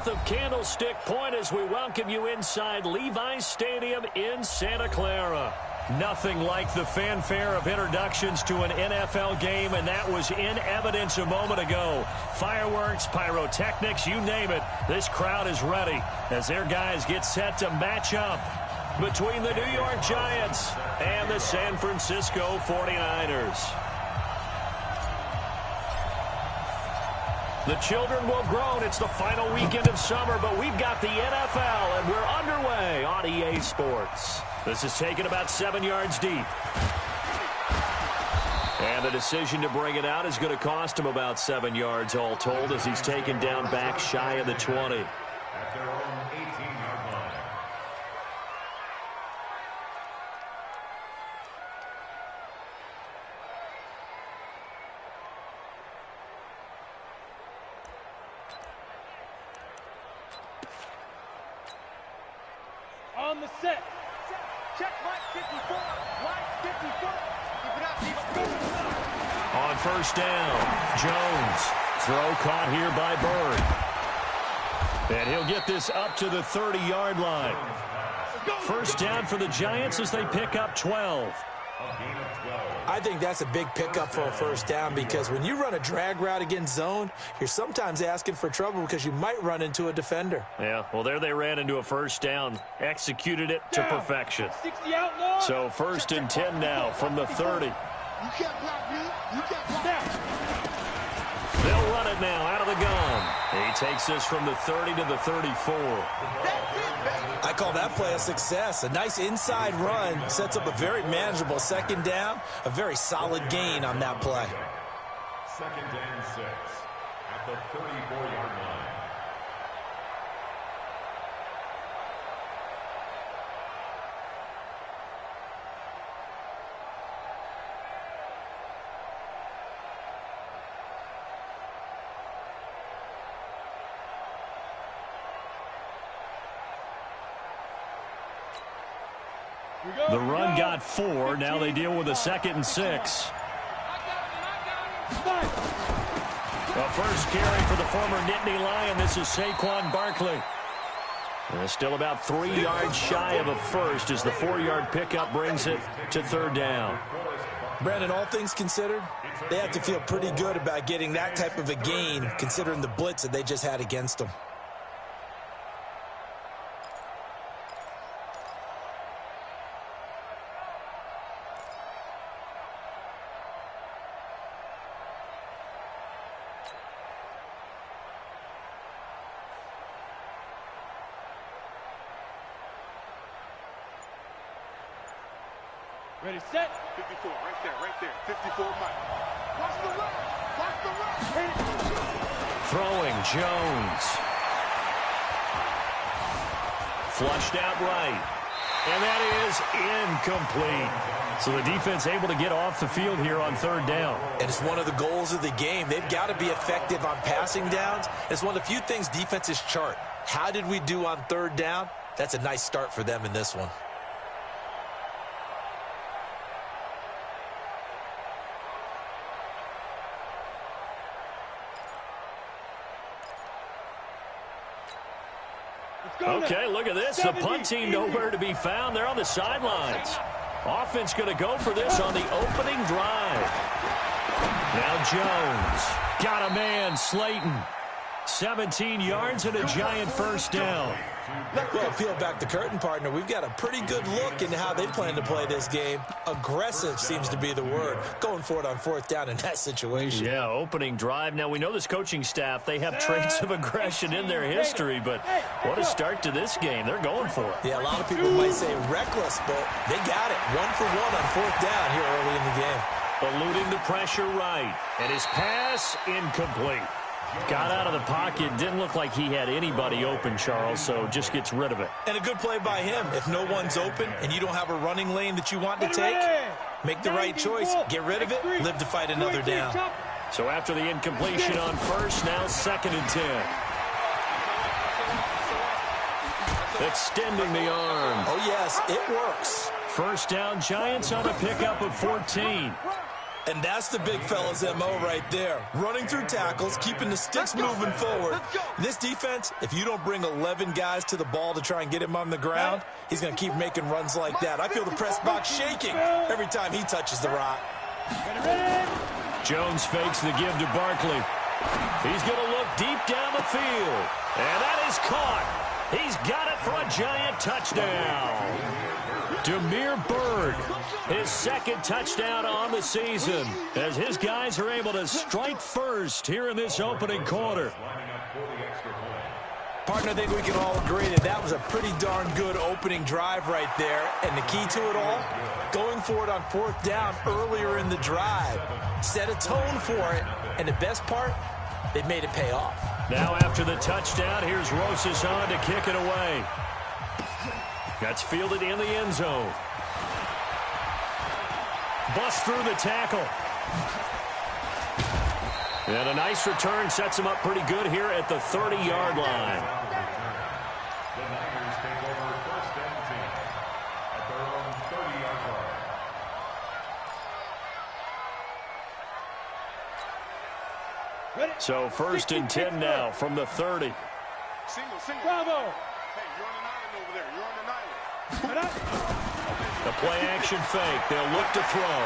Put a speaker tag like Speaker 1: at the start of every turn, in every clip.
Speaker 1: south of Candlestick Point as we welcome you inside Levi's Stadium in Santa Clara. Nothing like the fanfare of introductions to an NFL game, and that was in evidence a moment ago. Fireworks, pyrotechnics, you name it. This crowd is ready as their guys get set to match up between the New York Giants and the San Francisco 49ers. The children will groan. It's the final weekend of summer, but we've got the NFL, and we're underway on EA Sports. This is taken about 7 yards deep. And the decision to bring it out is going to cost him about 7 yards all told as he's taken down back shy of the 20.
Speaker 2: At their own 18-yard line.
Speaker 3: On the set. Check Mike 54. Mike 54. Keep it up.
Speaker 1: On first down, Jones. Throw caught here by Bird. And he'll get this up to the 30-yard line. First down for the Giants as they pick up 12.
Speaker 4: I think that's a big pickup for a first down because when you run a drag route against zone, you're sometimes asking for trouble because you might run into a defender.
Speaker 1: Yeah, well, there they ran into a first down, executed it to perfection.
Speaker 3: 60 outlaw.
Speaker 1: So first and 10 now from the 30.
Speaker 3: You can't block me. You can't block me.
Speaker 1: They'll run it now out of the gun. He takes this from the 30 to the 34.
Speaker 4: I call that play a success. A nice inside run sets up a very manageable second down, a very solid gain on that play.
Speaker 2: Second and 6 at the 34-yard line.
Speaker 1: The run got 4. Now they deal with a 2nd and 6. The first carry for the former Nittany Lion. This is Saquon Barkley. And still about 3 yards shy of a first as the 4-yard pickup brings it to third down.
Speaker 4: Brandon, all things considered, they have to feel pretty good about getting that type of a gain considering the blitz that they just had against them.
Speaker 3: Ready, set. 54, right there. 54, Mike. Watch the run. Watch the run.
Speaker 1: Throwing, Jones. Flushed out right. And that is incomplete. So the defense able to get off the field here on third down.
Speaker 4: And it's one of the goals of the game. They've got to be effective on passing downs. It's one of the few things defenses chart. How did we do on third down? That's a nice start for them in this one.
Speaker 1: Okay, look at this. The punt team nowhere to be found. They're on the sidelines. Offense going to go for this on the opening drive. Now Jones. Got a man, Slayton. 17 yards and a giant first down.
Speaker 4: Well, peel back the curtain, partner. We've got a pretty good look into how they plan to play this game. Aggressive seems to be the word. Going for it on fourth down in that situation.
Speaker 1: Yeah, opening drive. Now, we know this coaching staff, they have traits of aggression in their history, but what a start to this game. They're going for it.
Speaker 4: Yeah, a lot of people might say reckless, but they got it. 1 for 1 on fourth down here early in the game.
Speaker 1: Eluding the pressure right, and his pass incomplete. Got out of the pocket. Didn't look like he had anybody open, Charles, so just gets rid of it.
Speaker 4: And a good play by him. If no one's open and you don't have a running lane that you want to take, make the right choice. Get rid of it. Live to fight another down.
Speaker 1: So after the incompletion on first, now 2nd and 10. Extending the arm.
Speaker 4: Oh, yes, it works.
Speaker 1: First down, Giants on a pickup of 14.
Speaker 4: And that's the big fella's MO right there. Running through tackles, keeping the sticks moving forward. This defense, if you don't bring 11 guys to the ball to try and get him on the ground, he's going to keep making runs like that. I feel the press box shaking every time he touches the rock.
Speaker 1: Jones fakes the give to Barkley. He's going to look deep down the field. And that is caught. He's got it for a giant touchdown. Demir Bird, his second touchdown on the season, as his guys are able to strike first here in this opening quarter.
Speaker 4: Partner, I think we can all agree that was a pretty darn good opening drive right there. And the key to it all, going for it on fourth down earlier in the drive. Set a tone for it. And the best part, they've made it pay off.
Speaker 1: Now after the touchdown, here's Rosas on to kick it away. That's fielded in the end zone. Bust through the tackle. And a nice return sets him up pretty good here at the 30-yard line.
Speaker 2: The Niners take over first and 10 at their own 30-yard line.
Speaker 1: So first and 10 now from the 30.
Speaker 3: Single. Bravo. Hey, you're on an island over there. You're on an island.
Speaker 1: The play action fake. They'll look to throw.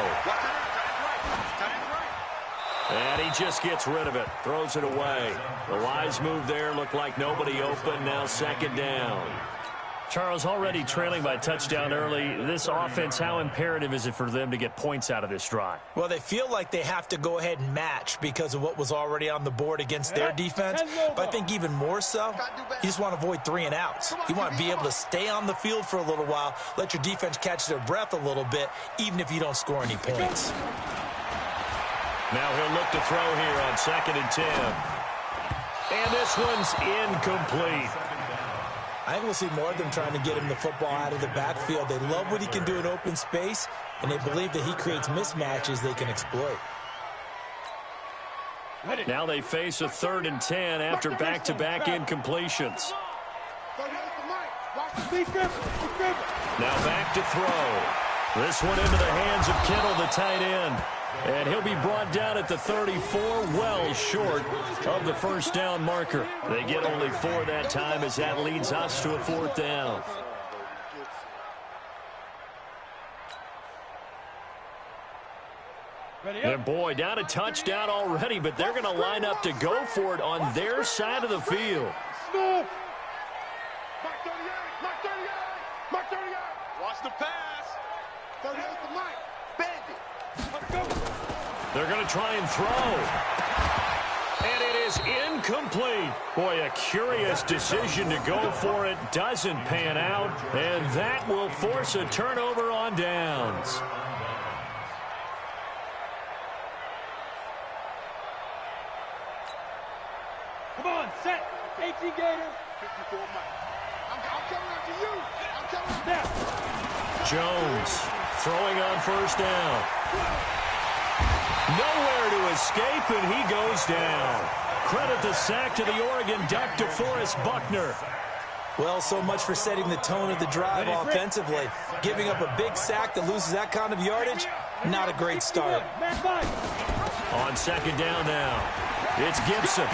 Speaker 1: And he just gets rid of it. Throws it away. The wise move there. Looked like nobody open. Now second down. Charles, already trailing by touchdown early. This offense, how imperative is it for them to get points out of this drive?
Speaker 4: Well, they feel like they have to go ahead and match because of what was already on the board against their defense. But I think even more so, you just want to avoid 3 and outs. You want to be able to stay on the field for a little while, let your defense catch their breath a little bit, even if you don't score any points.
Speaker 1: Now he'll look to throw here on second and 10. And this one's incomplete.
Speaker 4: I think we'll see more of them trying to get him the football out of the backfield. They love what he can do in open space, and they believe that he creates mismatches they can exploit.
Speaker 1: Now they face a 3rd and 10 after back-to-back incompletions. Now back to throw. This one into the hands of Kittle, the tight end. And he'll be brought down at the 34, well short of the first down marker. They get only 4 that time as that leads us to a 4th down. And boy, down a touchdown already, but they're going to line up to go for it on their side of the field.
Speaker 3: Watch the pass. 38 to Mike. Bandit.
Speaker 1: They're going to try and throw. And it is incomplete. Boy, a curious decision to go for it. Doesn't pan out. And that will force a turnover on downs.
Speaker 3: Come on, set. 18 Gator. 54 Mike. I'm coming out to you. I'm coming out.
Speaker 1: Jones throwing on first down. Nowhere to escape, and he goes down. Credit the sack to the Oregon Duck, DeForest Buckner.
Speaker 4: Well, so much for setting the tone of the drive offensively. Giving up a big sack that loses that kind of yardage, not a great start.
Speaker 1: On second down now, it's Gibson.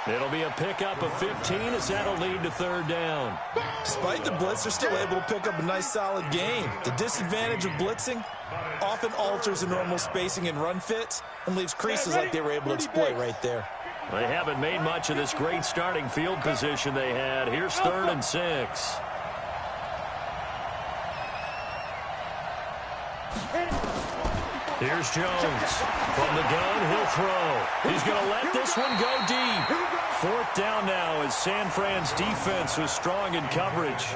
Speaker 1: It'll be a pickup of 15 as that'll lead to 3rd down.
Speaker 4: Despite the blitz, they're still able to pick up a nice solid gain. The disadvantage of blitzing often alters the normal spacing and run fits and leaves creases like they were able to exploit right there.
Speaker 1: They haven't made much of this great starting field position they had. Here's 3rd and 6. Here's Jones. From the gun, he'll throw. He's going to let this one go deep. 4th down now as San Fran's defense was strong in coverage.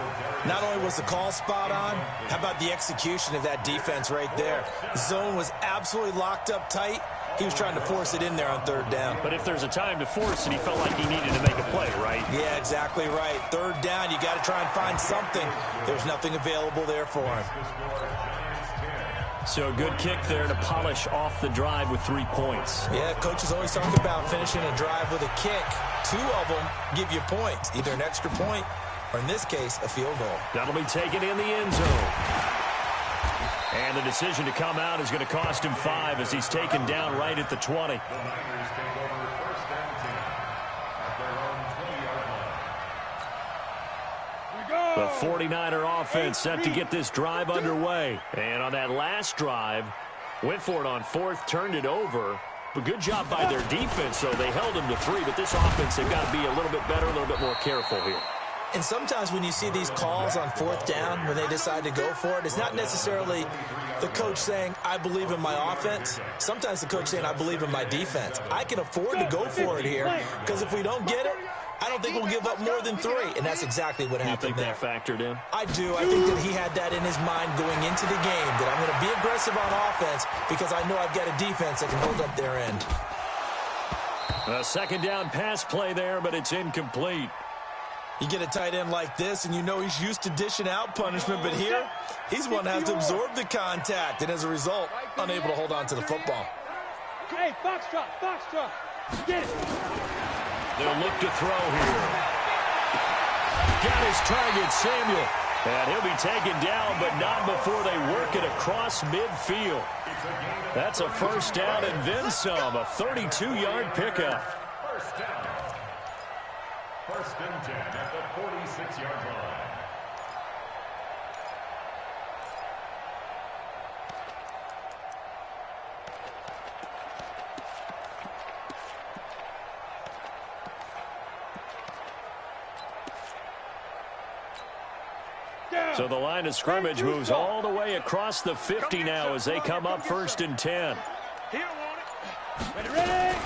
Speaker 4: Not only was the call spot on, how about the execution of that defense right there? The zone was absolutely locked up tight. He was trying to force it in there on 3rd down.
Speaker 1: But if there's a time to force it, he felt like he needed to make a play, right?
Speaker 4: Yeah, exactly right. 3rd down, you got to try and find something. There's nothing available there for him.
Speaker 1: So a good kick there to polish off the drive with 3 points.
Speaker 4: Yeah, coaches always talk about finishing a drive with a kick. 2 of them give you points, either an extra point or, in this case, a field goal.
Speaker 1: That'll be taken in the end zone. And the decision to come out is going to cost him 5 as he's taken down right at the 20.
Speaker 2: The Niners take over first and 10 at their own 20-yard line.
Speaker 1: The 49er offense set to get this drive underway. And on that last drive, went for it on 4th, turned it over. But good job by their defense, though. They held them to 3, but this offense, they've got to be a little bit better, a little bit more careful here.
Speaker 4: And sometimes when you see these calls on 4th down, when they decide to go for it, it's not necessarily the coach saying, I believe in my offense. Sometimes the coach saying, I believe in my defense. I can afford to go for it here because if we don't get it, I don't think we'll give up more than 3. And that's exactly what happened there.
Speaker 1: You think that factored in?
Speaker 4: I do. I think that he had that in his mind going into the game, that I'm going to be aggressive on offense because I know I've got a defense that can hold up their end.
Speaker 1: A second down pass play there, but it's incomplete.
Speaker 4: You get a tight end like this, and you know he's used to dishing out punishment, but here, he's one that has to absorb the contact, and as a result, unable to hold on to the football.
Speaker 3: Hey, Foxtrot, get it.
Speaker 1: They'll look to throw here. Got his target, Samuel. And he'll be taken down, but not before they work it across midfield. That's a first down and then some, a 32-yard pickup.
Speaker 2: First down. First and 10 at the 46-yard line.
Speaker 1: So the line of scrimmage moves all the way across the 50 now as they come up first and 10.
Speaker 3: Ready.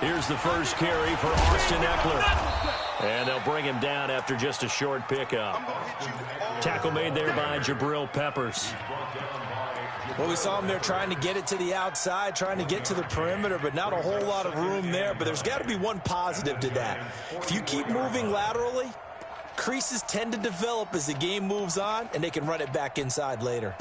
Speaker 1: Here's the first carry for Austin Eckler. And they'll bring him down after just a short pickup. Tackle made there by Jabril Peppers.
Speaker 4: Well, we saw him there trying to get it to the outside, trying to get to the perimeter, but not a whole lot of room there. But there's got to be one positive to that. If you keep moving laterally, creases tend to develop as the game moves on, and they can run it back inside later.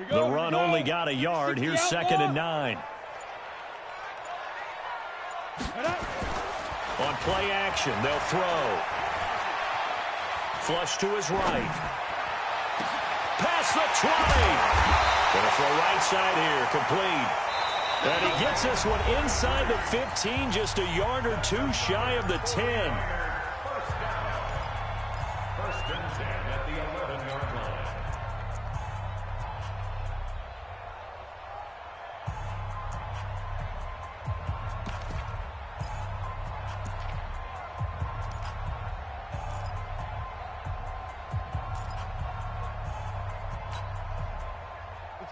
Speaker 1: The run only got a yard. Here's second and 9. On play action, they'll throw. Flush to his right. Past the 20. Gonna throw right side here, complete. And he gets this one inside the 15, just a yard or 2 shy of the 10.
Speaker 2: First and 10 at the 11-yard line.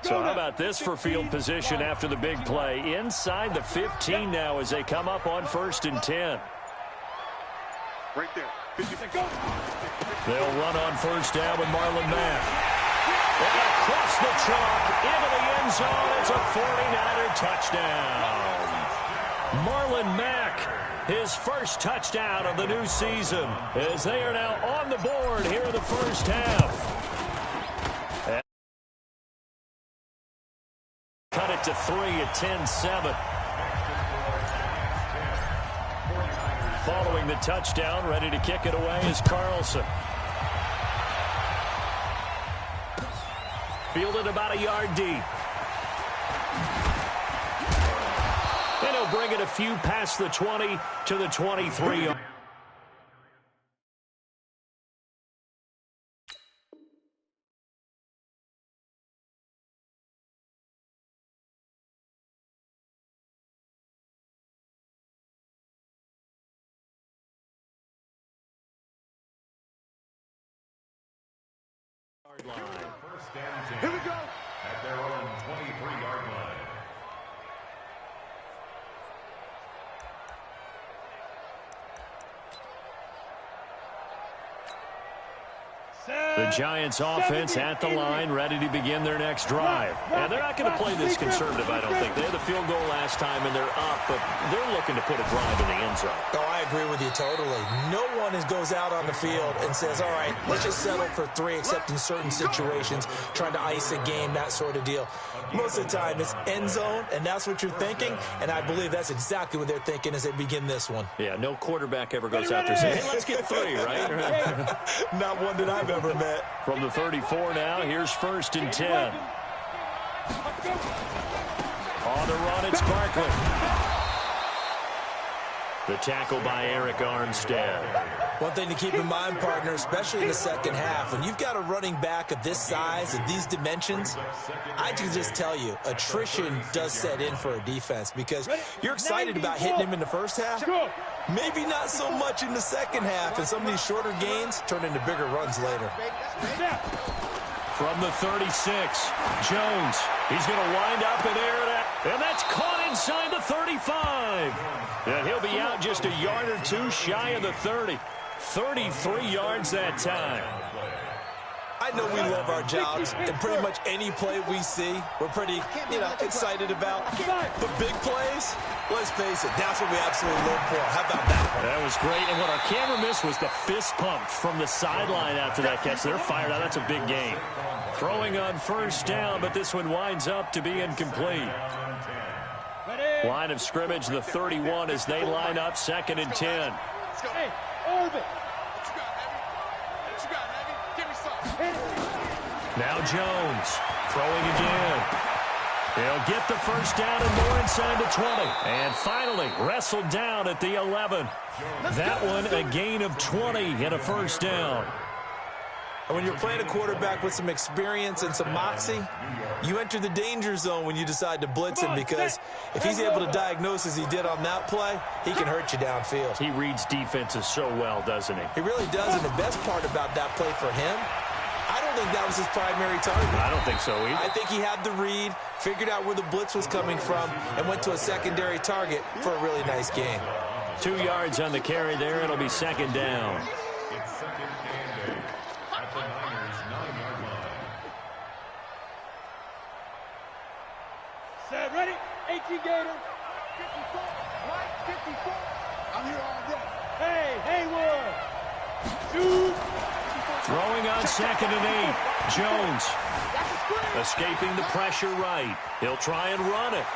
Speaker 1: So how about this for field position after the big play? Inside the 15 now as they come up on first and 10.
Speaker 3: Right there.
Speaker 1: They'll run on first down with Marlon Mack. And across the chalk into the end zone. It's a 49er touchdown. Marlon Mack, his first touchdown of the new season, as they are now on the board here in the first half. Cut it to 3 at 10-7. Following the touchdown, ready to kick it away is Carlson. Fielded about a yard deep. And he'll bring it a few past the 20 to the 23.
Speaker 2: First and 10.
Speaker 3: Here we go.
Speaker 2: At their own 23-yard line.
Speaker 1: The Giants offense at the line, ready to begin their next drive. And they're not going to play this conservative, I don't think. They had the field goal last time, and they're up, but they're looking to put a drive in the end zone.
Speaker 4: Oh, I agree with you totally. No one goes out on the field and says, all right, let's just settle for 3, except in certain situations, trying to ice a game, that sort of deal. Most of the time, it's end zone, and that's what you're thinking, and I believe that's exactly what they're thinking as they begin this one.
Speaker 1: Yeah, no quarterback ever goes out there saying, hey, let's get 3, right?
Speaker 4: Not one that I've ever met.
Speaker 1: From the 34 now, here's 1st and 10. On the run, it's Barkley. The tackle by Eric Armstead.
Speaker 4: One thing to keep in mind, partner, especially in the second half, when you've got a running back of this size and these dimensions, I can just tell you, attrition does set in for a defense because you're excited about hitting him in the first half. Maybe not so much in the second half, and some of these shorter gains turn into bigger runs later.
Speaker 1: From the 36, Jones. He's going to wind up in there, and that's caught inside the 35. And he'll be out just a yard or 2 shy of the 30. 33 yards that time.
Speaker 4: I know we love our jobs, and pretty much any play we see, we're pretty, excited about. But big plays, let's face it, that's what we absolutely live for. How about that one?
Speaker 1: That was great, and what our camera missed was the fist pump from the sideline after that catch. They're fired out. That's a big gain. Throwing on 1st down, but this one winds up to be incomplete. Line of scrimmage, the 31 as they line up, 2nd and 10.
Speaker 3: Hey, Orbit.
Speaker 1: Now Jones throwing again. He'll get the 1st down and more inside the 20. And finally wrestled down at the 11. That one a gain of 20 and a 1st down.
Speaker 4: And when you're playing a quarterback with some experience and some moxie, you enter the danger zone when you decide to blitz him because if he's able to diagnose as he did on that play, he can hurt you downfield.
Speaker 1: He reads defenses so well, doesn't he?
Speaker 4: He really does, and the best part about that play for him, I don't think that was his primary target.
Speaker 1: I don't think so either.
Speaker 4: I think he had the read, figured out where the blitz was coming from, and went to a secondary target for a really nice game.
Speaker 1: 2 yards on the carry there. It'll be 2nd down.
Speaker 2: It's 2nd and 8 at the Niners' 9-yard line.
Speaker 3: Set, ready? 18 Gator. 54. Right, 54. I'm here all day. Hey, Haywood. Shoot.
Speaker 1: Throwing on 2nd and 8. Jones escaping the pressure right. He'll try and run it.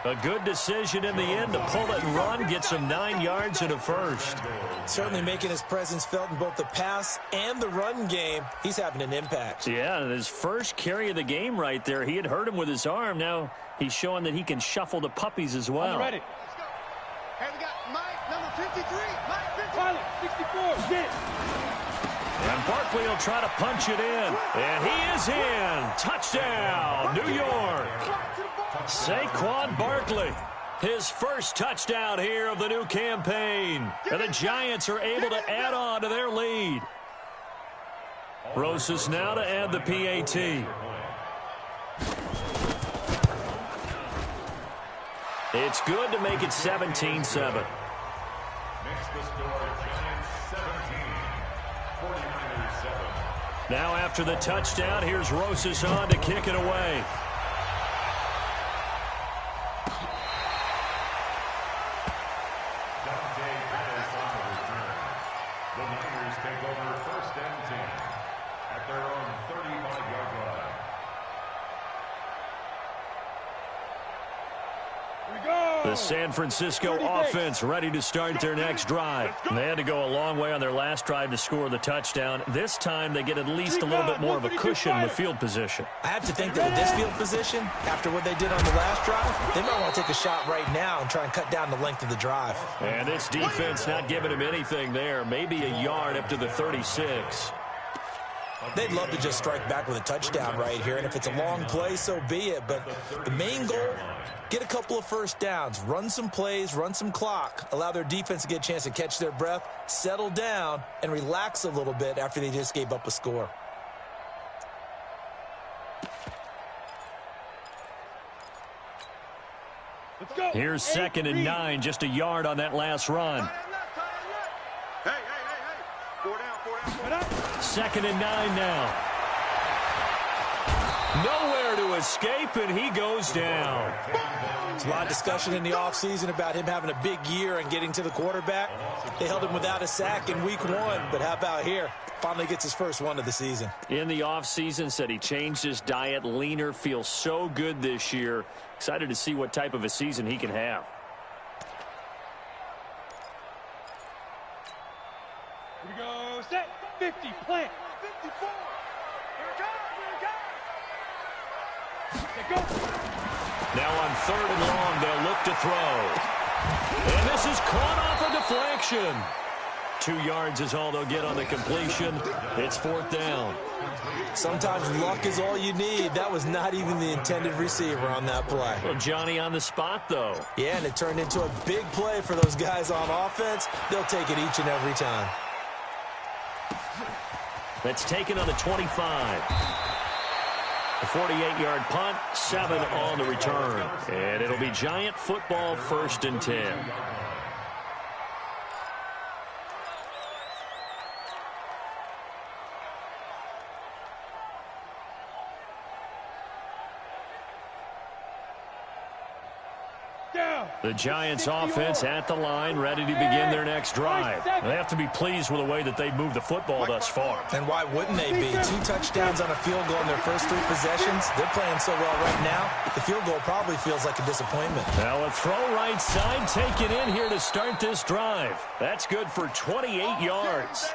Speaker 1: A good decision in the end to pull it and run, get some 9 yards and a 1st.
Speaker 4: Certainly making his presence felt in both the pass and the run game. He's having an impact.
Speaker 1: Yeah, and his first carry of the game right there. He had hurt him with his arm. Now he's showing that he can shuffle the puppies as well.
Speaker 3: Ready. Let's go. Hey, we got Mike, number 53. Mike, 53. Pilot, 64. Get it.
Speaker 1: And Barkley will try to punch it in. And he is in. Touchdown, New York. Saquon Barkley, his first touchdown here of the new campaign. And the Giants are able to add on to their lead. Rosas now to add the PAT. It's good to make it 17-7.
Speaker 2: Makes the score Giants 17, 49ers 7.
Speaker 1: Now after the touchdown, here's Rosas on to kick it away.
Speaker 2: The Niners take over 1st and 10 at their own 35-yard line.
Speaker 3: Here we go.
Speaker 1: The San Francisco offense ready to start their next drive. They had to go a long way on their last drive to score the touchdown. This time they get at least a little bit more of a cushion with field position.
Speaker 4: I have to think that with this field position, after what they did on the last drive, they might want to take a shot right now and try and cut down the length of the drive.
Speaker 1: And this defense not giving him anything there. Maybe a yard up to the 36.
Speaker 4: They'd love to just strike back with a touchdown right here, and if it's a long play, so be it. But the main goal, get a couple of 1st downs, run some plays, run some clock, allow their defense to get a chance to catch their breath, settle down, and relax a little bit after they just gave up a score.
Speaker 3: Let's go.
Speaker 1: Here's 2nd and 9, just a yard on that last run.
Speaker 3: Hey, hey, hey, hey. 4 down, 4 down, 4
Speaker 1: 2nd and 9 now. Nowhere to escape, and he goes down.
Speaker 4: There's a lot of discussion in the offseason about him having a big year and getting to the quarterback. They held him without a sack in week 1, but how about here? Finally gets his first one of the season.
Speaker 1: In the offseason, said he changed his diet, leaner, feels so good this year. Excited to see what type of a season he can have.
Speaker 3: Here we go. Set. 50. Plant. 54. Here it goes. Here it goes. Set. Go.
Speaker 1: Now on 3rd and long, they'll look to throw. And this is caught off a deflection. 2 yards is all they'll get on the completion. It's 4th down.
Speaker 4: Sometimes luck is all you need. That was not even the intended receiver on that play.
Speaker 1: Well, Johnny on the spot, though.
Speaker 4: Yeah, and it turned into a big play for those guys on offense. They'll take it each and every time.
Speaker 1: That's taken on the 25. A 48-yard punt, 7 on the return. And it'll be Giant football, 1st and 10. The Giants offense at the line, ready to begin their next drive. They have to be pleased with the way that they've moved the football thus far.
Speaker 4: And why wouldn't they be? 2 touchdowns on a field goal in their first 3 possessions. They're playing so well right now, the field goal probably feels like a disappointment.
Speaker 1: Now a throw right side taken in here to start this drive. That's good for 28 yards.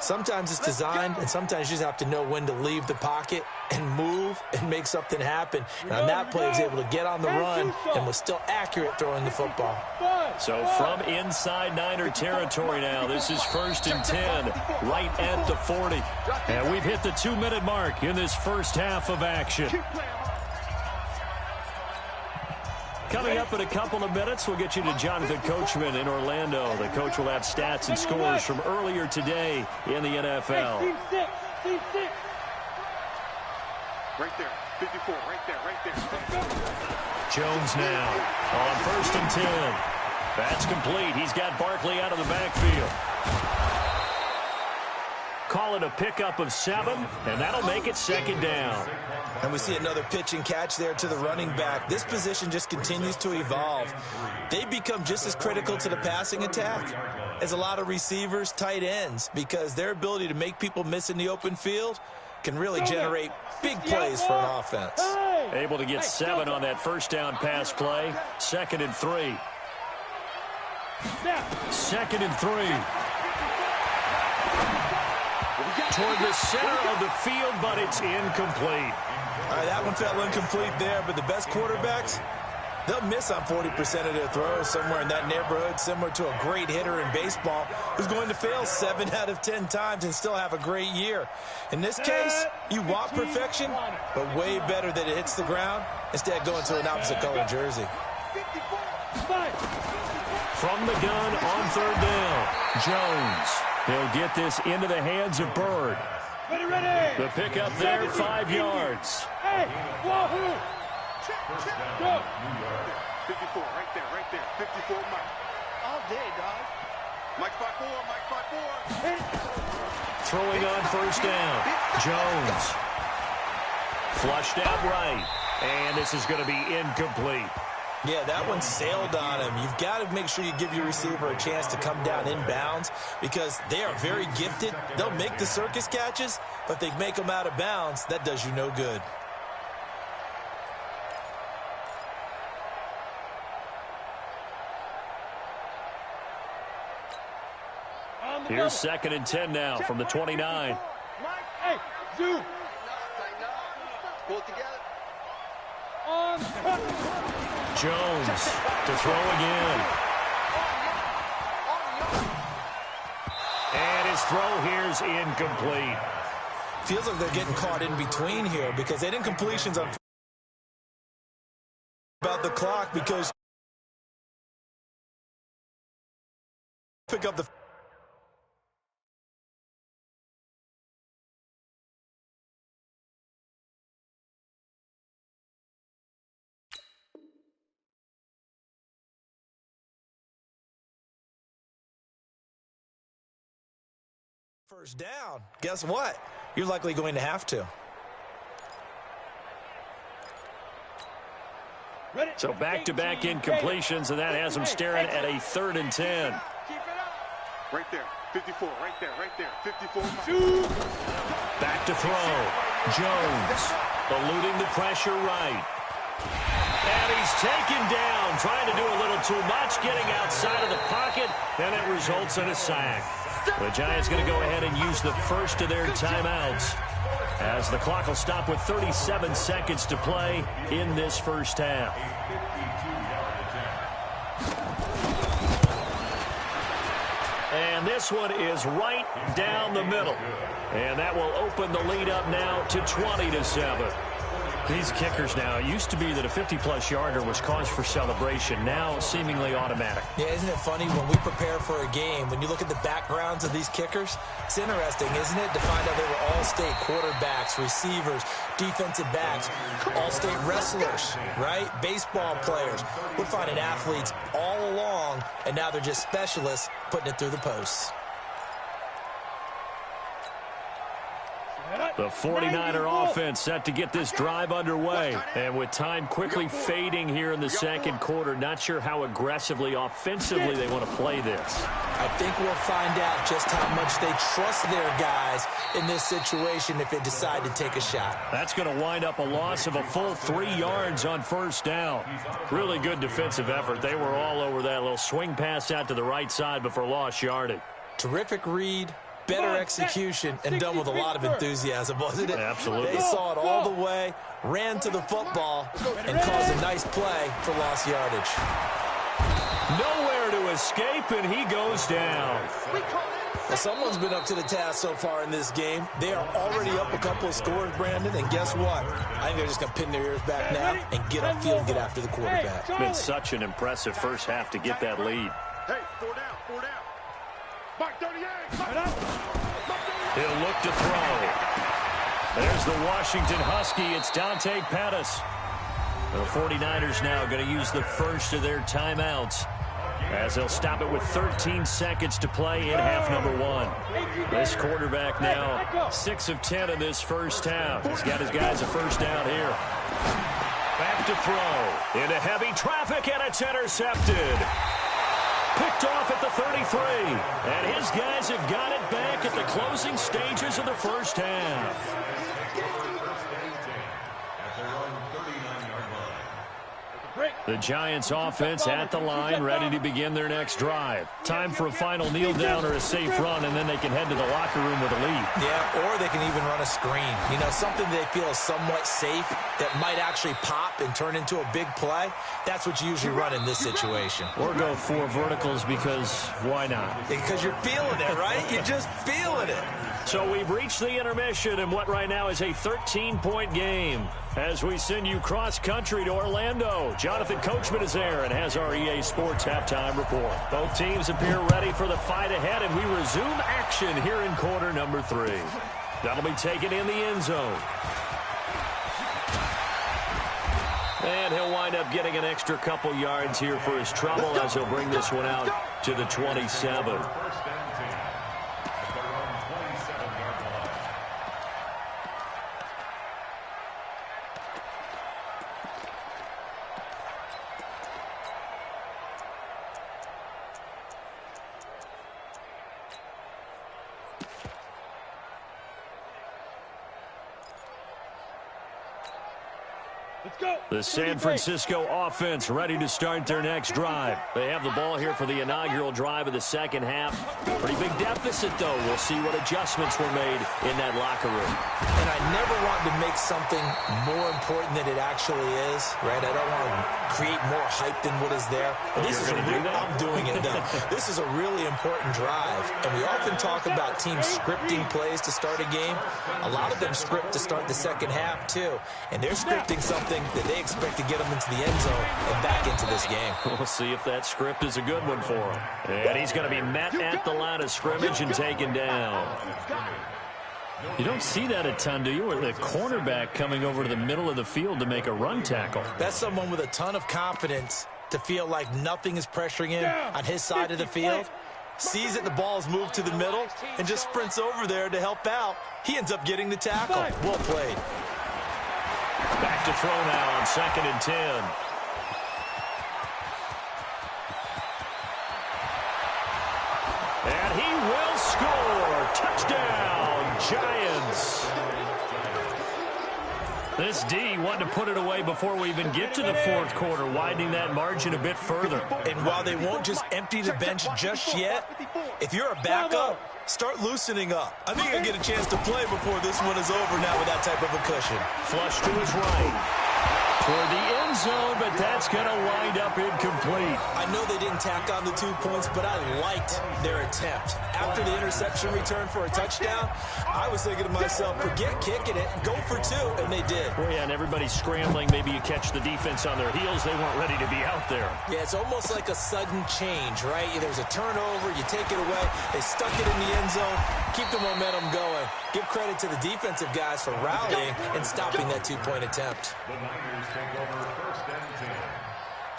Speaker 4: Sometimes it's designed, and sometimes you just have to know when to leave the pocket and move and make something happen. And on that play, he was able to get on the run and was still accurate throwing the football.
Speaker 1: So from inside Niner territory now, this is 1st and 10, right at the 40. And we've hit the 2-minute mark in this first half of action. Coming up in a couple of minutes, we'll get you to Jonathan Coachman in Orlando. The coach will have stats and scores from earlier today in the NFL.
Speaker 3: Team 6. Team 6. Right there. 54. Right there.
Speaker 1: Jones now on 1st and 10. That's complete. He's got Barkley out of the backfield. Call it a pickup of 7, and that'll make it 2nd down.
Speaker 4: And we see another pitch and catch there to the running back. This position just continues to evolve. They become just as critical to the passing attack as a lot of receivers, tight ends, because their ability to make people miss in the open field can really generate big plays for an offense.
Speaker 1: Able to get 7 on that first down pass play. 2nd and 3. 2nd and 3. Toward the center of the field, but it's incomplete.
Speaker 4: All right, that one fell incomplete there, but the best quarterbacks, they'll miss on 40% of their throws, somewhere in that neighborhood, similar to a great hitter in baseball who's going to fail 7 out of 10 times and still have a great year. In this case, you want perfection, but way better that it hits the ground instead of going to an opposite color jersey.
Speaker 1: From the gun on 3rd down, Jones. He'll get this into the hands of Bird.
Speaker 3: Ready.
Speaker 1: The pickup there, 5 yards.
Speaker 3: Hey, wahoo! Go. 54, right there. 54, Mike. All day, dog. Mike 5-4.
Speaker 1: Throwing on 1st down, Jones. Flushed out right, and this is going to be incomplete.
Speaker 4: Yeah, that one sailed on him. You've got to make sure you give your receiver a chance to come down inbounds because they are very gifted. They'll make the circus catches, but they make them out of bounds. That does you no good.
Speaker 1: Here's 2nd and 10 now from the 29.
Speaker 3: Hey, zoom. Pull it together.
Speaker 1: Jones to throw again. And his throw here's incomplete.
Speaker 4: Feels like they're getting caught in between here because that incompletion's on about the clock because pick up the First down, guess what? You're likely going to have to.
Speaker 1: So back-to-back incompletions, and that has them staring at a 3rd and 10.
Speaker 3: Right there, 54, right there, 54.
Speaker 1: Back to throw. Jones eluding the pressure right. And he's taken down, trying to do a little too much, getting outside of the pocket, and it results in a sack. The Giants going to go ahead and use the first of their timeouts, as the clock will stop with 37 seconds to play in this first half. And this one is right down the middle. And that will open the lead up now to 20-7. These kickers now, it used to be that a 50-plus yarder was cause for celebration. Now seemingly automatic.
Speaker 4: Yeah, isn't it funny when we prepare for a game, when you look at the backgrounds of these kickers, it's interesting, isn't it, to find out they were all-state quarterbacks, receivers, defensive backs, all-state wrestlers, right? Baseball players. We're finding athletes all along, and now they're just specialists putting it through the posts.
Speaker 1: The 49er offense set to get this drive underway. And with time quickly fading here in the second quarter, not sure how aggressively, offensively they want to play this.
Speaker 4: I think we'll find out just how much they trust their guys in this situation if they decide to take a shot.
Speaker 1: That's going to wind up a loss of a full 3 yards on first down. Really good defensive effort. They were all over that little swing pass out to the right side before lost yardage.
Speaker 4: Terrific read. Better execution, and done with a lot of enthusiasm, wasn't it?
Speaker 1: Absolutely.
Speaker 4: They saw it all the way, ran to the football, and caused a nice play for lost yardage.
Speaker 1: Nowhere to escape, and he goes down.
Speaker 4: Well, someone's been up to the task so far in this game. They are already up a couple of scores, Brandon, and guess what? I think they're just going to pin their ears back now and get upfield and get after the quarterback.
Speaker 1: It's been such an impressive first half to get that lead.
Speaker 3: Hey, 4 down. Mark 38.
Speaker 1: He'll look to throw. There's the Washington Husky. It's Dante Pettis. The 49ers now going to use the first of their timeouts, as they'll stop it with 13 seconds to play in half number 1. This quarterback now 6 of 10 in this first half. He's got his guys a first down here. Back to throw. Into heavy traffic, and it's intercepted. Picked off at the 33. And his guys have got it back at the closing stages of the first half. The Giants offense at the line, ready to begin their next drive. Time for a final kneel down or a safe run, and then they can head to the locker room with a lead.
Speaker 4: Yeah, or they can even run a screen. You know, something they feel is somewhat safe that might actually pop and turn into a big play. That's what you usually run in this situation.
Speaker 1: Or go 4 verticals, because why not?
Speaker 4: Because you're feeling it, right? You're just feeling it.
Speaker 1: So we've reached the intermission in what right now is a 13-point game. As we send you cross-country to Orlando, Jonathan Coachman is there and has our EA Sports halftime report. Both teams appear ready for the fight ahead, and we resume action here in quarter number 3. That'll be taken in the end zone. And he'll wind up getting an extra couple yards here for his trouble, as he'll bring this one out to the 27. The San Francisco offense ready to start their next drive. They have the ball here for the inaugural drive of the second half. Pretty big deficit, though. We'll see what adjustments were made in that locker room.
Speaker 4: And I never want to make something more important than it actually is, right? I don't want to create more hype than what is there. But this is I'm doing it, though. This is a really important drive. And we often talk about teams scripting plays to start a game. A lot of them script to start the second half, too. And they're scripting something that they expect to get them into the end zone and back into this game.
Speaker 1: We'll see if that script is a good one for him. And he's going to be met at the line of scrimmage and taken down. You don't see that a ton, do you? Or the cornerback coming over to the middle of the field to make a run tackle.
Speaker 4: That's someone with a ton of confidence to feel like nothing is pressuring him on his side of the field. sees that the ball's moved to the middle, and just sprints over there to help out. He ends up getting the tackle. Well played.
Speaker 1: Back to throw now on 2nd and 10. And he will score. Touchdown, Giants. This D wanted to put it away before we even get to the 4th quarter, widening that margin a bit further.
Speaker 4: And while they won't just empty the bench just yet, if you're a backup, start loosening up. I think he'll get a chance to play before this one is over now with that type of a cushion.
Speaker 1: Flush to his right. Toward the end zone, but that's going to wind up incomplete.
Speaker 4: I know they didn't tack on the 2 points, but I liked their attempt. After the interception return for a touchdown, I was thinking to myself, forget kicking it, go for 2, and they did.
Speaker 1: Well, yeah, and everybody's scrambling. Maybe you catch the defense on their heels. They weren't ready to be out there.
Speaker 4: Yeah, it's almost like a sudden change, right? There's a turnover, you take it away, they stuck it in the end zone, keep the momentum going. Give credit to the defensive guys for rallying and stopping that 2-point attempt.
Speaker 2: The Niners take over 1st and 10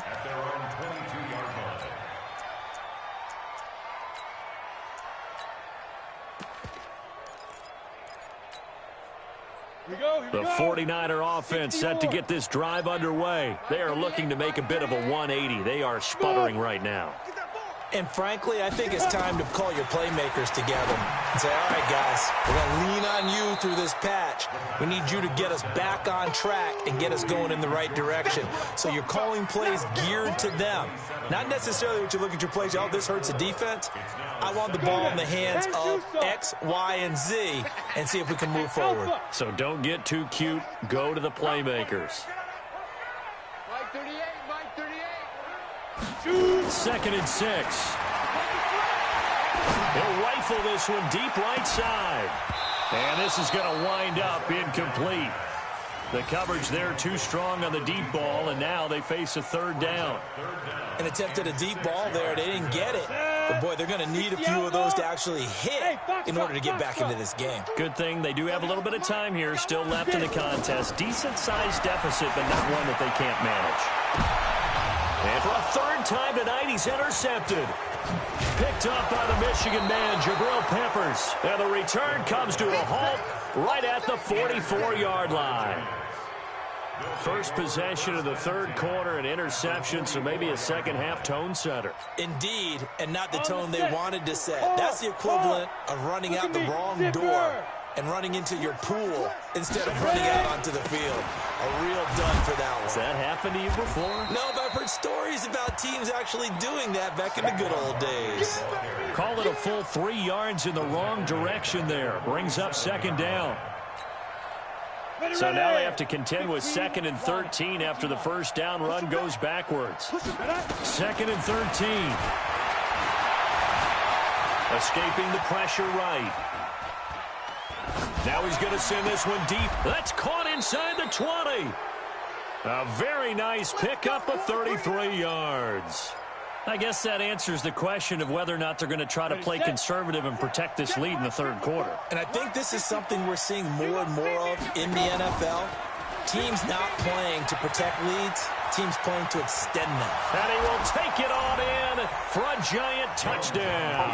Speaker 2: at their own 22-yard line.
Speaker 1: The 49er offense set to get this drive underway. They are looking to make a bit of a 180. They are sputtering right now.
Speaker 4: And frankly, I think it's time to call your playmakers together and say, all right, guys, we're going to lean on you through this patch. We need you to get us back on track and get us going in the right direction. So you're calling plays geared to them. Not necessarily what you look at your plays, oh, this hurts the defense. I want the ball in the hands of X, Y, and Z and see if we can move forward.
Speaker 1: So don't get too cute. Go to the playmakers.
Speaker 3: Mike 38, Mike 38.
Speaker 1: 2nd and 6. He'll rifle this one deep right side. And this is going to wind up incomplete. The coverage there too strong on the deep ball, and now they face a 3rd down.
Speaker 4: An attempt at a deep ball there. They didn't get it. But, boy, they're going to need a few of those to actually hit in order to get back into this game.
Speaker 1: Good thing they do have a little bit of time here still left in the contest. Decent-sized deficit, but not one that they can't manage. And for a 3rd time tonight, he's intercepted. Picked up by the Michigan man, Jabril Peppers. And the return comes to a halt right at the 44-yard line. First possession of the 3rd quarter, an interception, so maybe a second-half tone setter.
Speaker 4: Indeed, and not the tone they wanted to set. That's the equivalent of running out the wrong door and running into your pool instead of running out onto the field. A real dud for that one.
Speaker 1: Has that happened to you before?
Speaker 4: No, but I've heard stories about teams actually doing that back in the good old days.
Speaker 1: Call it a full 3 yards in the wrong direction there. Brings up 2nd down. So now they have to contend with 2nd and 13 after the 1st down run goes backwards. 2nd and 13. Escaping the pressure right. Now he's going to send this one deep. That's caught inside the 20. A very nice pickup of 33 yards. I guess that answers the question of whether or not they're going to try to play conservative and protect this lead in the 3rd quarter.
Speaker 4: And I think this is something we're seeing more and more of in the NFL. Teams not playing to protect leads, teams playing to extend them.
Speaker 1: And he will take it on in for a Giant touchdown.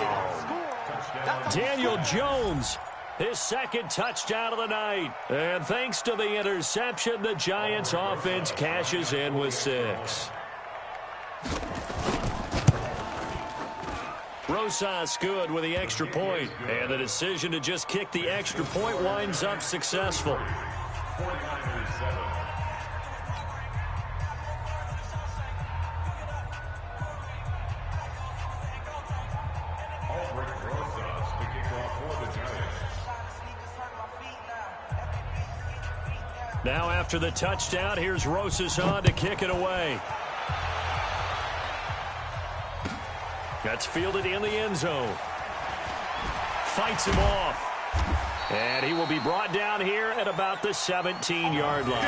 Speaker 1: Daniel Jones, his 2nd touchdown of the night. And thanks to the interception, the Giants offense cashes in with 6. Rosas good with the extra point. And the decision to just kick the extra point winds up successful.
Speaker 2: 49ers 7. Rosas to kick off for the Giants.
Speaker 1: Now after the touchdown, here's Rosas on to kick it away. That's fielded in the end zone. Fights him off. And he will be brought down here at about the 17-yard line.
Speaker 2: The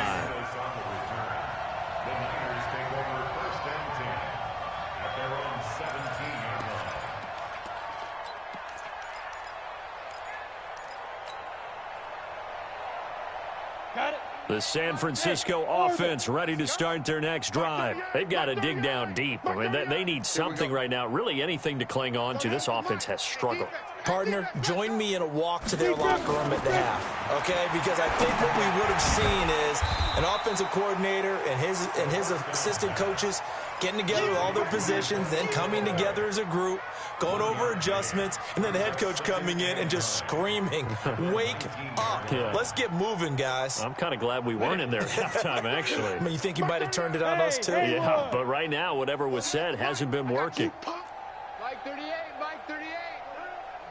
Speaker 2: Niners take over 1st and 10 at their own 17-yard line.
Speaker 3: Got it.
Speaker 1: The San Francisco offense ready to start their next drive. They've got to dig down deep. I mean, they need something right now, really anything to cling on to. This offense has struggled.
Speaker 4: Partner, join me in a walk to their locker room at the half, okay? Because I think what we would have seen is an offensive coordinator and his assistant coaches getting together with all their positions, then coming together as a group, going over adjustments, and then the head coach coming in and just screaming, wake up.
Speaker 1: Yeah.
Speaker 4: Let's get moving, guys.
Speaker 1: I'm kind of glad we weren't in there at halftime, actually.
Speaker 4: I mean, you think you might have turned it on us, too?
Speaker 1: Yeah, but right now, whatever was said hasn't been working.
Speaker 3: Mike 38, Mike 38.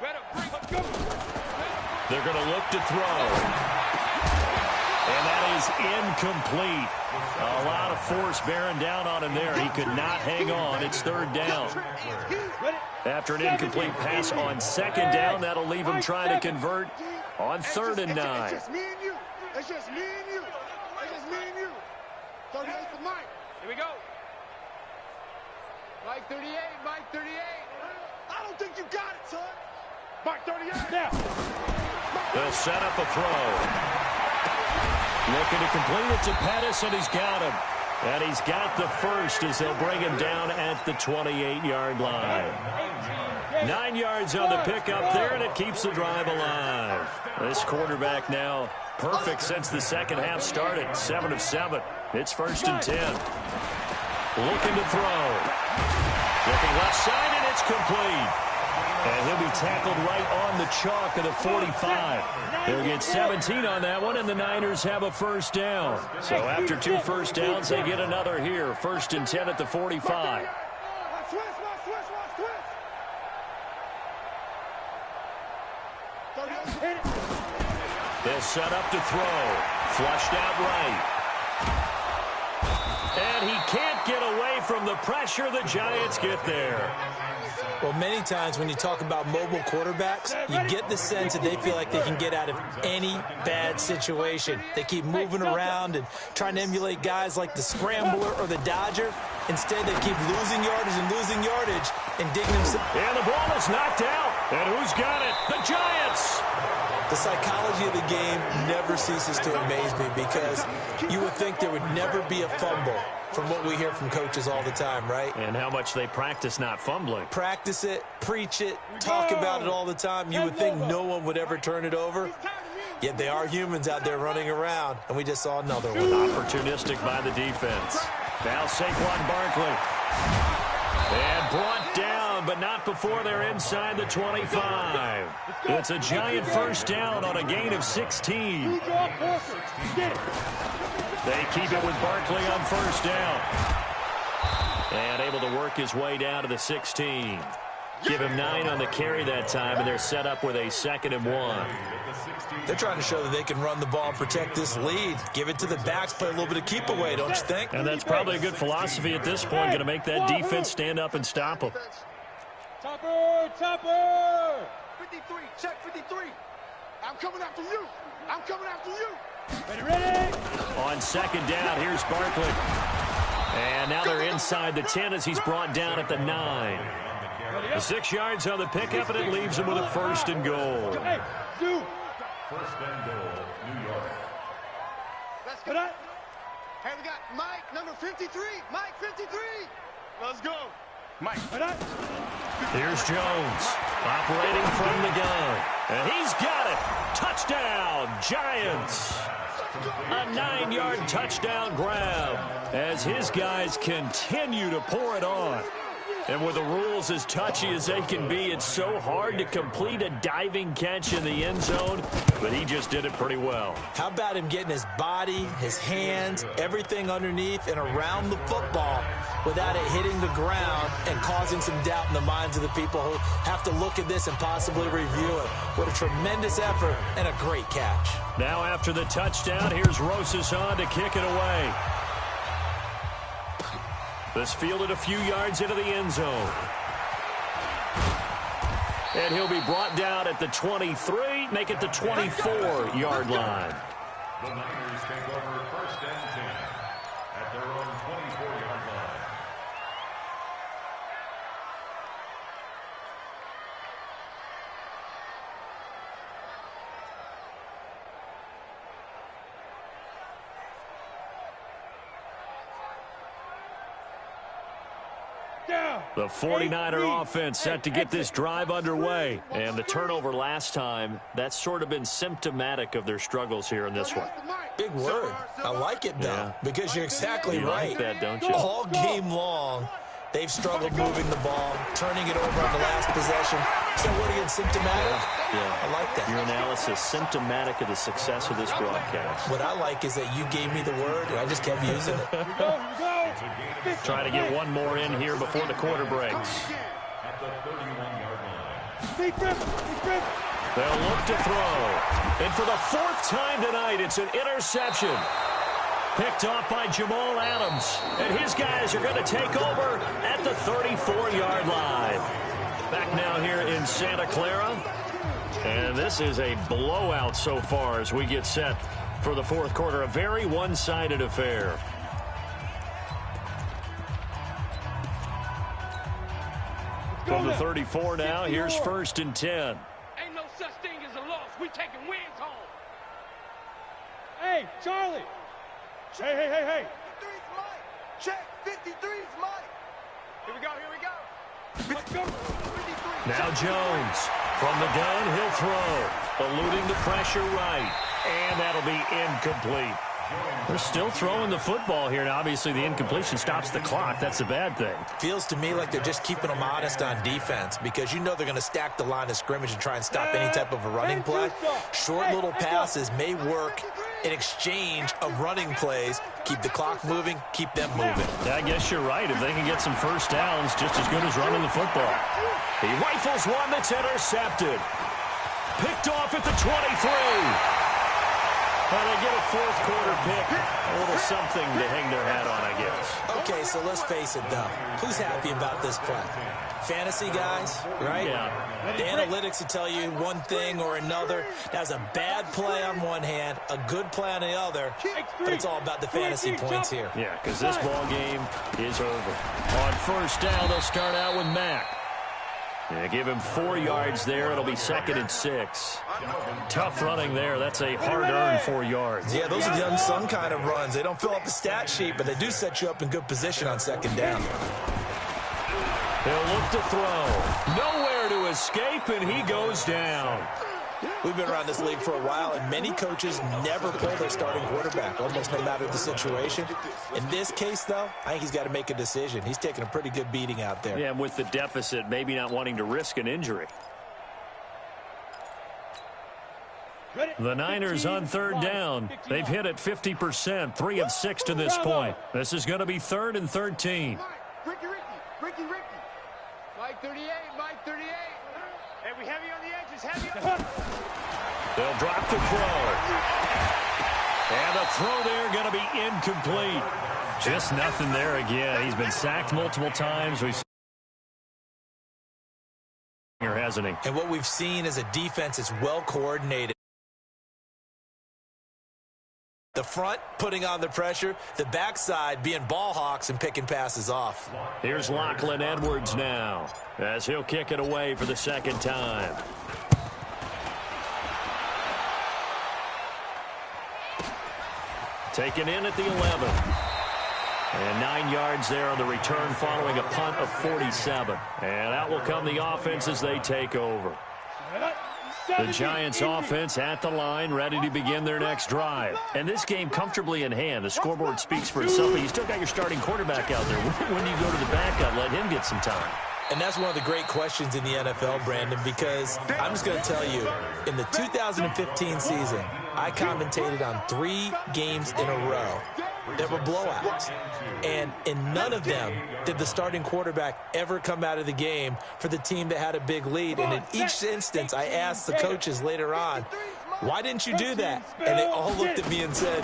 Speaker 3: Better bring it.
Speaker 1: They're going to look to throw. And that is incomplete. A lot of force bearing down on him there. He could not hang on. It's third down. After an incomplete pass on second down, that'll leave him trying to convert on 3rd and 9.
Speaker 3: It's just me and you. It's just me and you. It's just me and you. 38 for Mike. Here we go. Mike 38, Mike 38. I don't think you got it, son. Mike 38. Now.
Speaker 1: They'll set up a throw. Looking to complete it to Pettis, and he's got him. And he's got the first as they'll bring him down at the 28-yard line. 9 yards on the pickup there, and it keeps the drive alive. This quarterback now perfect since the second half started. 7 of 7. It's 1st and 10. Looking to throw. Looking left side, and it's complete. And he'll be tackled right on the chalk of the 45. They'll get 17 on that one, and the Niners have a first down. So after 2 first downs, they get another here. 1st and 10 at the 45. They'll set up to throw. Flushed out right. And he can't get away from the pressure. The Giants get there.
Speaker 4: Well, many times when you talk about mobile quarterbacks, you get the sense that they feel like they can get out of any bad situation. They keep moving around and trying to emulate guys like the Scrambler or the Dodger. Instead, they keep losing yardage and digging themselves.
Speaker 1: And the ball is knocked out. And who's got it? The Giants!
Speaker 4: The psychology of the game never ceases to amaze me because you would think there would never be a fumble from what we hear from coaches all the time, right?
Speaker 1: And how much they practice not fumbling.
Speaker 4: Practice it, preach it, talk about it all the time. You would think no one would ever turn it over. Yet they are humans out there running around, and we just saw another one.
Speaker 1: Opportunistic by the defense. Now Saquon Barkley. And brought down, but not before they're inside the 25. It's a Giant first down on a gain of 16. They keep it with Barkley on first down. And able to work his way down to the 16. Give him 9 on the carry that time, and they're set up with a 2nd and 1.
Speaker 4: They're trying to show that they can run the ball and protect this lead. Give it to the backs, play a little bit of keep away, don't you think?
Speaker 1: And that's probably a good philosophy at this point, going to make that defense stand up and stop them.
Speaker 3: Topper! 53, check 53. I'm coming after you. I'm coming after you. Ready?
Speaker 1: On 2nd down, here's Barkley. And now they're inside the 10 as he's brought down at the 9. The 6 yards on the pickup, and it leaves him with a 1st and goal.
Speaker 2: First and goal, New York.
Speaker 3: Let's go. Hey, we got Mike, number 53. Mike, 53. Let's go. Mike.
Speaker 1: Here's Jones, operating from the gun. And he's got it. Touchdown, Giants. A 9-yard touchdown grab as his guys continue to pour it on. And with the rules as touchy as they can be, it's so hard to complete a diving catch in the end zone, but he just did it pretty well.
Speaker 4: How about him getting his body, his hands, everything underneath and around the football without it hitting the ground and causing some doubt in the minds of the people who have to look at this and possibly review it. What a tremendous effort and a great catch.
Speaker 1: Now after the touchdown, here's Rosas on to kick it away. This fielded a few yards into the end zone. And he'll be brought down at the 23, make it the 24-yard line.
Speaker 2: The Niners take over 1st and 10 at their own 24-yard line.
Speaker 1: The 49er offense set to get this drive underway. And the turnover last time, that's sort of been symptomatic of their struggles here in this one.
Speaker 4: Big word. I like it, though, because you're exactly right.
Speaker 1: Like that, don't you?
Speaker 4: All game long, they've struggled moving the ball, turning it over on the last possession. So what again, symptomatic?
Speaker 1: Yeah.
Speaker 4: I like that.
Speaker 1: Your analysis, symptomatic of the success of this broadcast.
Speaker 4: What I like is that you gave me the word, and I just kept using it.
Speaker 1: Trying to get one more in here before the quarter breaks.
Speaker 2: At the 31-yard line.
Speaker 1: They'll look to throw. And for the fourth time tonight, it's an interception. Picked off by Jamal Adams. And his guys are going to take over at the 34-yard line. Back now here in Santa Clara. And this is a blowout so far as we get set for the fourth quarter. A very one-sided affair. From the 34 now, here's 1st and 10.
Speaker 3: Ain't no such thing as a loss. We taking wins home. Hey, Charlie. Hey.
Speaker 5: 53's Mike. Check. 53's Mike. Here we go.
Speaker 3: Let's go.
Speaker 5: 53.
Speaker 1: Now Jones from the gun, he'll throw. Eluding the pressure right. And that'll be incomplete. They're still throwing the football here. Now, obviously, the incompletion stops the clock. That's a bad thing.
Speaker 4: Feels to me like they're just keeping them honest on defense because you know they're going to stack the line of scrimmage and try and stop any type of a running play. Short little passes may work in exchange of running plays. Keep the clock moving, keep them moving.
Speaker 1: Yeah, I guess you're right. If they can get some first downs, just as good as running the football. He rifles one that's intercepted. Picked off at the 23. Well, they get a fourth quarter pick. A little something to hang their hat on, I guess.
Speaker 4: Okay, so let's face it, though. Who's happy about this play? Fantasy guys, right?
Speaker 1: Yeah.
Speaker 4: The analytics will tell you one thing or another. That's a bad play on one hand, a good play on the other, but it's all about the fantasy points here.
Speaker 1: Yeah, because this ball game is over. On first down, they'll start out with Mack. Yeah, give him 4 yards there. It'll be 2nd and 6. Tough running there. That's a hard-earned 4 yards.
Speaker 4: Yeah, those are the unsung kind of runs. They don't fill up the stat sheet, but they do set you up in good position on 2nd down.
Speaker 1: He'll look to throw. Nowhere to escape, and he goes down.
Speaker 4: We've been around this league for a while, and many coaches never pull their starting quarterback, almost no matter the situation. In this case, though, I think he's got to make a decision. He's taking a pretty good beating out there.
Speaker 1: Yeah, and with the deficit, maybe not wanting to risk an injury. The Niners on 3rd down. They've hit it 50%, 3 of 6 to this point. This is going to be 3rd and 13.
Speaker 5: Ricky. Mike 38. Hey, we heavy on the edges. Heavy on the
Speaker 1: They'll drop the throw. And the throw there going to be incomplete. Just nothing there again. He's been sacked multiple times. We've seen here, hasn't he?
Speaker 4: And what we've seen is a defense that's well coordinated. The front putting on the pressure, the backside being ball hawks and picking passes off.
Speaker 1: Here's Lachlan Edwards now as he'll kick it away for the 2nd time. Taken in at the 11. And 9 yards there on the return following a punt of 47. And out will come the offense as they take over. The Giants offense at the line, ready to begin their next drive. And this game comfortably in hand. The scoreboard speaks for itself, but you still got your starting quarterback out there. When do you go to the backup, let him get some time?
Speaker 4: And that's one of the great questions in the NFL, Brandon, because I'm just going to tell you, in the 2015 season, I commentated on 3 games in a row that were blowouts. And in none of them did the starting quarterback ever come out of the game for the team that had a big lead. And in each instance, I asked the coaches later on, why didn't you do that? And they all looked at me and said,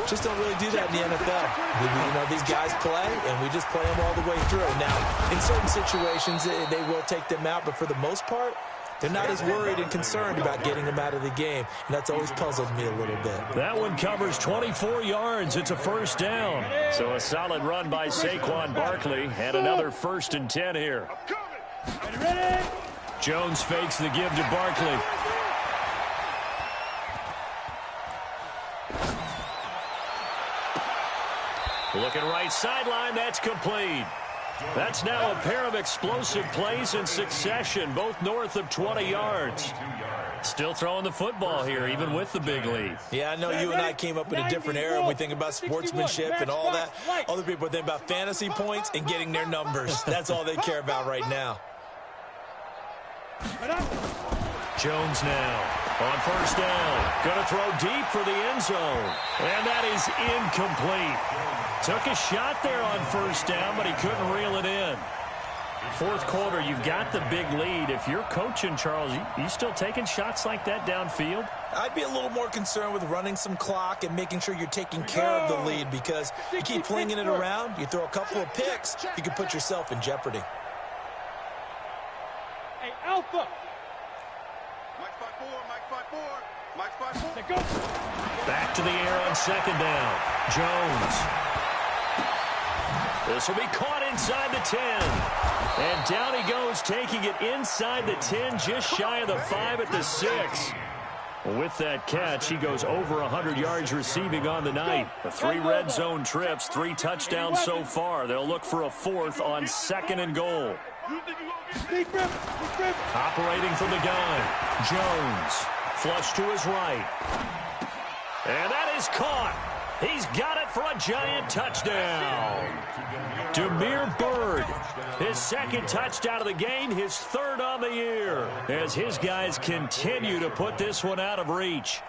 Speaker 4: just don't really do that in the NFL. You know, these guys play, and we just play them all the way through. Now, in certain situations, they will take them out, but for the most part, they're not as worried and concerned about getting them out of the game, and that's always puzzled me a little bit.
Speaker 1: That one covers 24 yards. It's a 1st down. So a solid run by Saquon Barkley, and another 1st and 10 here. Jones fakes the give to Barkley. Looking right sideline, that's complete. That's now a pair of explosive plays in succession, both north of 20 yards. Still throwing the football here, even with the big lead.
Speaker 4: Yeah, I know you and I came up in a different era when we think about sportsmanship and all that. Other people think about fantasy points and getting their numbers. That's all they care about right now.
Speaker 1: Jones now on first down. Going to throw deep for the end zone. And that is incomplete. Took a shot there on first down, but he couldn't reel it in. Fourth quarter, you've got the big lead. If you're coaching, Charles, you still taking shots like that downfield?
Speaker 4: I'd be a little more concerned with running some clock and making sure you're taking care of the lead, because you keep flinging it around, you throw a couple of picks, you can put yourself in jeopardy.
Speaker 3: Hey, Alpha.
Speaker 1: Back to the air on second down. Jones. This will be caught inside the 10. And down he goes, taking it inside the 10, just shy of the 5 at the 6. With that catch, he goes over 100 yards receiving on the night. 3 red zone trips, 3 touchdowns so far. They'll look for a 4th on 2nd and goal. Operating from the gun, Jones. Flush to his right. And that is caught. He's got it for a giant touchdown. Damiere Byrd, his 2nd touchdown of the game, his 3rd on the year, as his guys continue to put this one out of reach.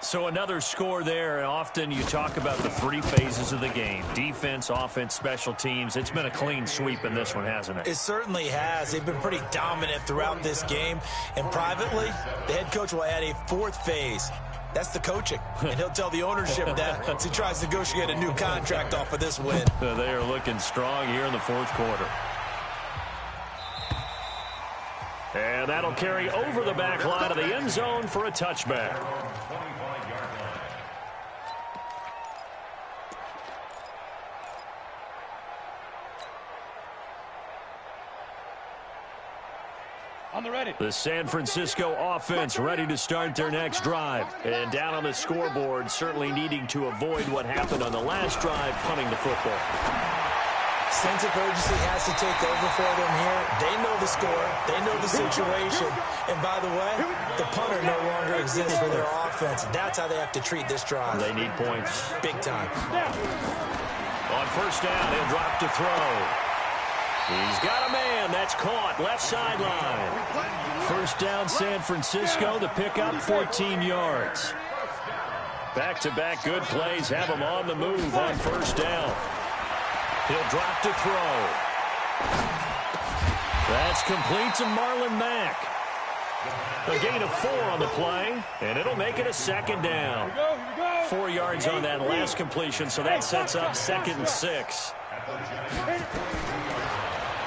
Speaker 1: So another score there. Often you talk about the 3 phases of the game: defense, offense, special teams. It's been a clean sweep in this one, hasn't it?
Speaker 4: It certainly has. They've been pretty dominant throughout this game. And privately, the head coach will add a 4th phase. That's the coaching. And he'll tell the ownership that as he tries to negotiate a new contract off of this win.
Speaker 1: They are looking strong here in the 4th quarter. And that'll carry over the back line of the end zone for a touchback.
Speaker 3: On the ready.
Speaker 1: The San Francisco offense ready to start their next drive. And down on the scoreboard, certainly needing to avoid what happened on the last drive, punting the football.
Speaker 4: Sense of urgency has to take over for them here. They know the score. They know the situation. And by the way, the punter no longer exists for their offense. That's how they have to treat this drive.
Speaker 1: They need points.
Speaker 4: Big time.
Speaker 1: On first down, he'll drop to throw. He's got a man. That's caught. Left sideline. First down, San Francisco. The pickup, 14 yards. Back-to-back good plays have him on the move on first down. He'll drop to throw. That's complete to Marlon Mack. A gain of 4 on the play, and it'll make it a 2nd down. 4 yards on that last completion, so that sets up 2nd and 6.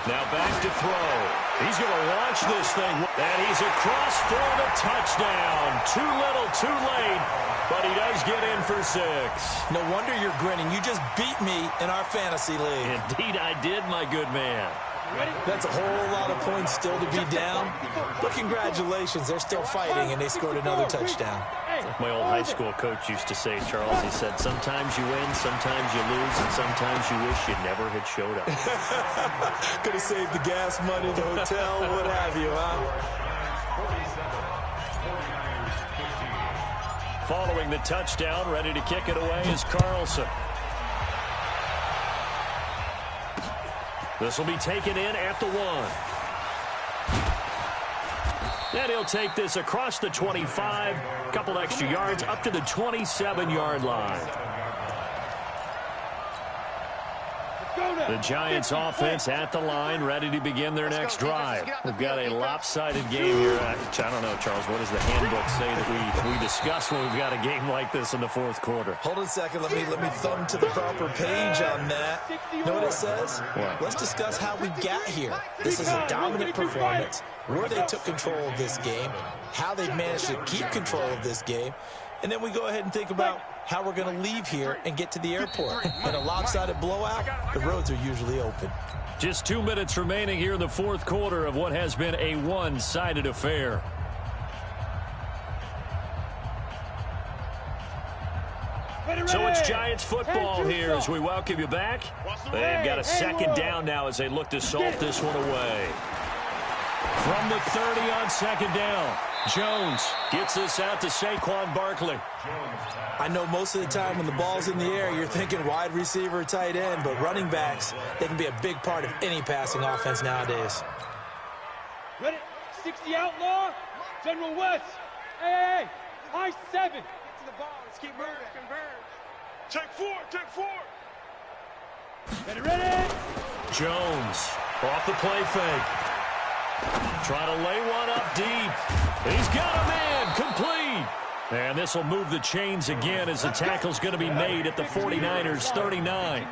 Speaker 1: Now back to throw. He's going to launch this thing. And he's across for the touchdown. Too little, too late. But he does get in for 6.
Speaker 4: No wonder you're grinning. You just beat me in our fantasy league.
Speaker 1: Indeed I did, my good man.
Speaker 4: That's a whole lot of points still to be down. But congratulations, they're still fighting, and they scored another touchdown.
Speaker 1: My old high school coach used to say, Charles, he said, sometimes you win, sometimes you lose, and sometimes you wish you never had showed up.
Speaker 4: Could have saved the gas money, the hotel, what have you, huh?
Speaker 1: Following the touchdown, ready to kick it away is Carlson. This will be taken in at the 1. And he'll take this across the 25, couple extra yards up to the 27-yard line. The Giants offense at the line, ready to begin their next drive. We've got a lopsided game here. I don't know, Charles, what does the handbook say that we discuss when we've got a game like this in the 4th quarter?
Speaker 4: Hold on a second. Let me thumb to the proper page on that. You know what it says?
Speaker 1: What?
Speaker 4: Let's discuss how we got here. This is a dominant performance, where they took control of this game, how they've managed to keep control of this game, and then we go ahead and think about how we're going to leave here and get to the airport. In a lopsided blowout, the roads are usually open.
Speaker 1: Just 2 minutes remaining here in the 4th quarter of what has been a one-sided affair. So it's Giants football here as we welcome you back. They've got a second down now as they look to salt this one away. From the 30 on second down, Jones gets this out to Saquon Barkley.
Speaker 4: I know most of the time when the ball's in the air, you're thinking wide receiver, tight end, but running backs, they can be a big part of any passing offense nowadays.
Speaker 3: Ready? 60 outlaw. General West. Hey, high 7. Get to the ball. Let's keep moving. Converge. Take 4. Take 4. Ready?
Speaker 1: Jones off the play fake. Trying to lay one up deep. He's got a man complete. And this will move the chains again as the tackle's going to be made at the 49ers 39.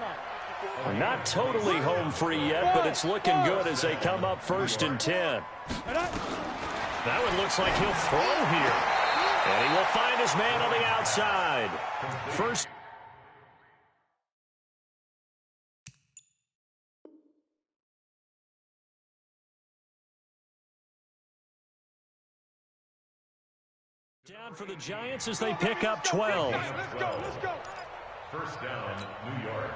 Speaker 1: Not totally home free yet, but it's looking good as they come up 1st and 10. That one looks like he'll throw here. And he will find his man on the outside. First. Down for the Giants as they pick up 12.
Speaker 3: Let's go.
Speaker 2: First down, New York.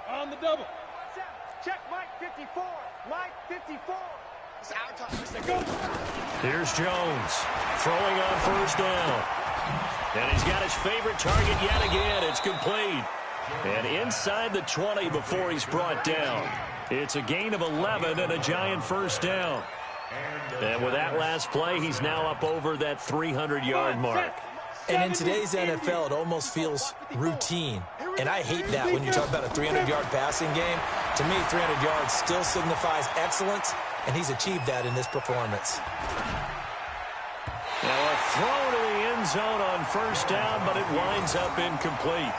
Speaker 3: On the double.
Speaker 5: Check Mike 54. Mike 54. It's our time. Let's go.
Speaker 1: Here's Jones throwing on first down. And he's got his favorite target yet again. It's complete. And inside the 20 before he's brought down. It's a gain of 11 and a Giant first down. And with that last play, he's now up over that 300-yard mark.
Speaker 4: And in today's NFL, it almost feels routine. And I hate that when you talk about a 300-yard passing game. To me, 300 yards still signifies excellence, and he's achieved that in this performance.
Speaker 1: Now a throw to the end zone on first down, but it winds up incomplete.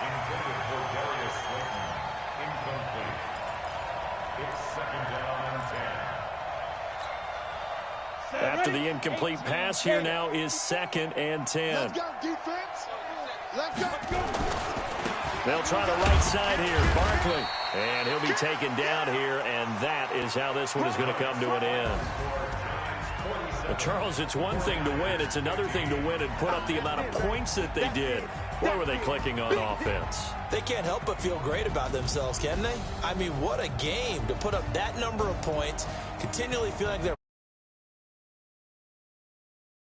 Speaker 1: After the incomplete pass, here now is 2nd and 10.
Speaker 5: Let's go, defense. Let's go.
Speaker 1: They'll try the right side here. Barkley. And he'll be taken down here, and that is how this one is going to come to an end. But Charles, it's one thing to win. It's another thing to win and put up the amount of points that they did. Where were they clicking on offense?
Speaker 4: They can't help but feel great about themselves, can they? I mean, what a game to put up that number of points, continually feeling like they're